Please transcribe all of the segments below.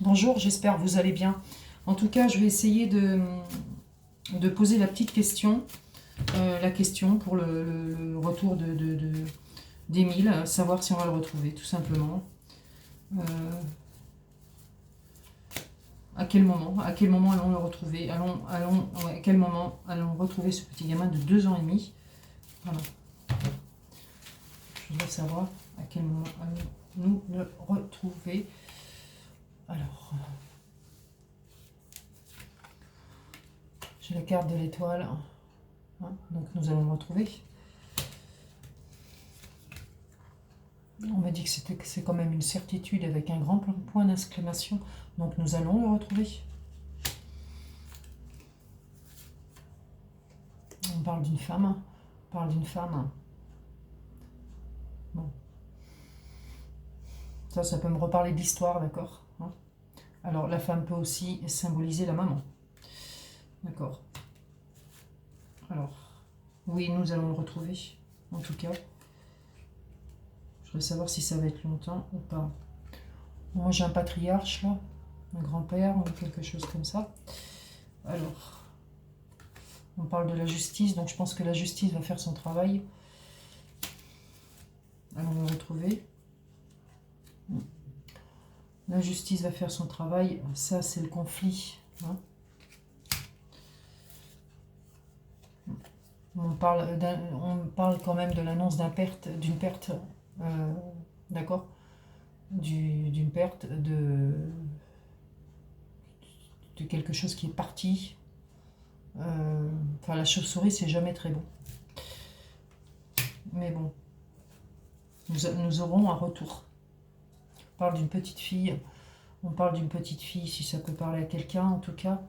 Bonjour, j'espère que vous allez bien. En tout cas, je vais essayer de poser la petite question, la question pour le retour d'Émile, savoir si on va le retrouver, tout simplement. Euh, à quel moment allons le retrouver? À quel moment allons retrouver ce petit gamin de 2 ans et demi? Voilà. Je voudrais savoir à quel moment allons-nous le retrouver. Alors, j'ai la carte de l'étoile. Hein, donc nous allons le retrouver. On m'a dit que c'est quand même une certitude avec un grand point d'exclamation. Donc nous allons le retrouver. On parle d'une femme. On parle d'une femme. Bon. Ça peut me reparler de l'histoire, d'accord, hein. Alors la femme peut aussi symboliser la maman. D'accord. Alors, oui, nous allons le retrouver, en tout cas. Je voudrais savoir si ça va être longtemps ou pas. Moi, j'ai un patriarche, là, un grand-père, ou quelque chose comme ça. Alors, on parle de la justice, donc je pense que la justice va faire son travail. Allons le retrouver. La justice va faire son travail. Ça, c'est le conflit, hein. On parle quand même de l'annonce d'une perte, d'accord, d'une perte de quelque chose qui est parti. Enfin, la chauve-souris, c'est jamais très bon. Mais bon, nous aurons un retour. On parle d'une petite fille. On parle d'une petite fille, si ça peut parler à quelqu'un, en tout cas.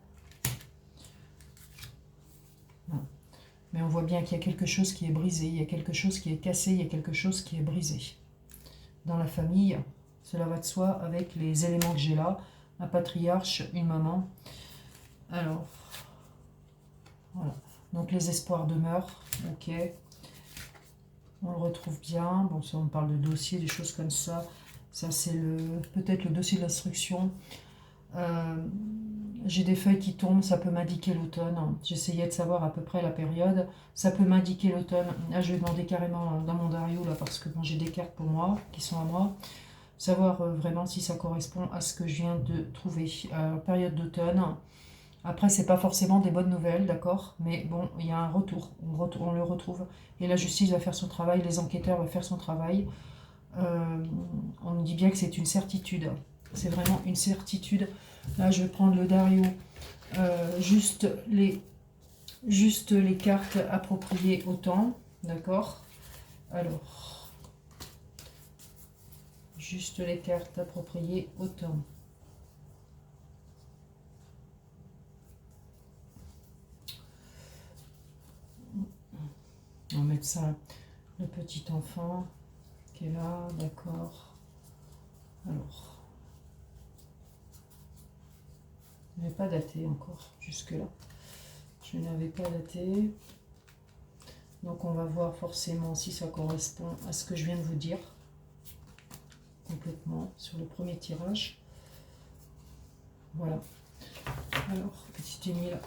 Mais on voit bien qu'il y a quelque chose qui est brisé, il y a quelque chose qui est cassé, il y a quelque chose qui est brisé. Dans la famille, cela va de soi avec les éléments que j'ai là. Un patriarche, une maman. Alors, voilà. Donc les espoirs demeurent, ok. On le retrouve bien. Bon, ça on parle de dossier, des choses comme ça. Ça c'est peut-être le dossier d'instruction. J'ai des feuilles qui tombent, ça peut m'indiquer l'automne. J'essayais de savoir à peu près la période. Ça peut m'indiquer l'automne. Là, je vais demander carrément dans mon Dario, là, parce que bon, j'ai des cartes pour moi, qui sont à moi. Savoir vraiment si ça correspond à ce que je viens de trouver. Période d'automne. Après, c'est pas forcément des bonnes nouvelles, d'accord? Mais bon, il y a un retour. On le retrouve. Et la justice va faire son travail, les enquêteurs vont faire son travail. On me dit bien que c'est une certitude. C'est vraiment une certitude. Là, je vais prendre le Dario. Juste les cartes appropriées au temps. D'accord? Alors, juste les cartes appropriées au temps. On va mettre ça, le petit enfant qui est là, d'accord. Alors, je n'avais pas daté encore jusque-là. Je n'avais pas daté. Donc on va voir forcément si ça correspond à ce que je viens de vous dire. Complètement sur le premier tirage. Voilà. Alors, petit Émile.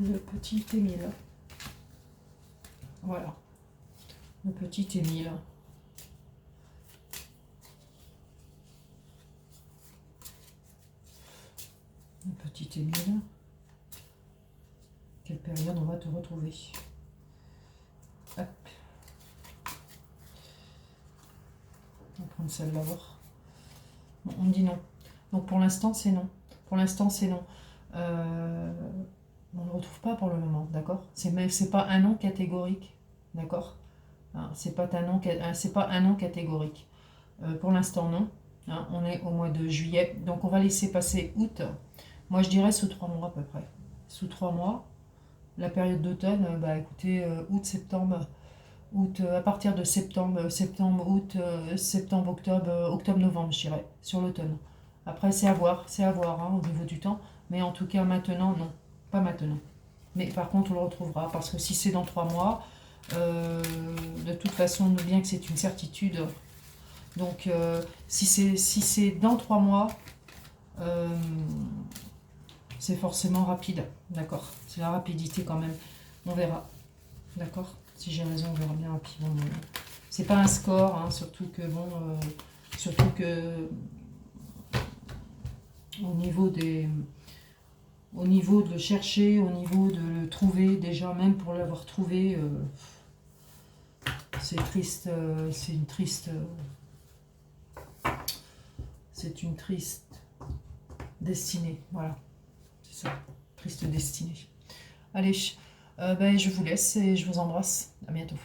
Le petit Émile. Voilà. Le petit Émile. Le petit Émile. Quelle période on va te retrouver? Hop. On va prendre celle-là. Bon, on me dit non. Donc pour l'instant, c'est non. Pour l'instant, c'est non. On ne le retrouve pas pour le moment, d'accord? C'est pas un non catégorique, d'accord? Hein, c'est pas un non catégorique. Pour l'instant, non. Hein, on est au mois de juillet, donc on va laisser passer août. Moi, je dirais sous 3 mois à peu près. Sous 3 mois. La période d'automne, bah écoutez, août, septembre, août, à partir de septembre, août, septembre, octobre, octobre-novembre, je dirais, sur l'automne. Après, c'est à voir hein, au niveau du temps. Mais en tout cas, maintenant, non. Pas maintenant. Mais par contre, on le retrouvera. Parce que si c'est dans 3 mois, de toute façon, on nous bien que c'est une certitude. Donc, si c'est dans 3 mois, c'est forcément rapide, d'accord? C'est la rapidité quand même. On verra, d'accord? Si j'ai raison, on verra bien. Puis bon, c'est pas un score, hein, surtout que bon, surtout que au niveau de le chercher, au niveau de le trouver, déjà même pour l'avoir trouvé, c'est triste, c'est une triste destinée, voilà, c'est ça, triste destinée. Allez, ben, je vous laisse et je vous embrasse, à bientôt.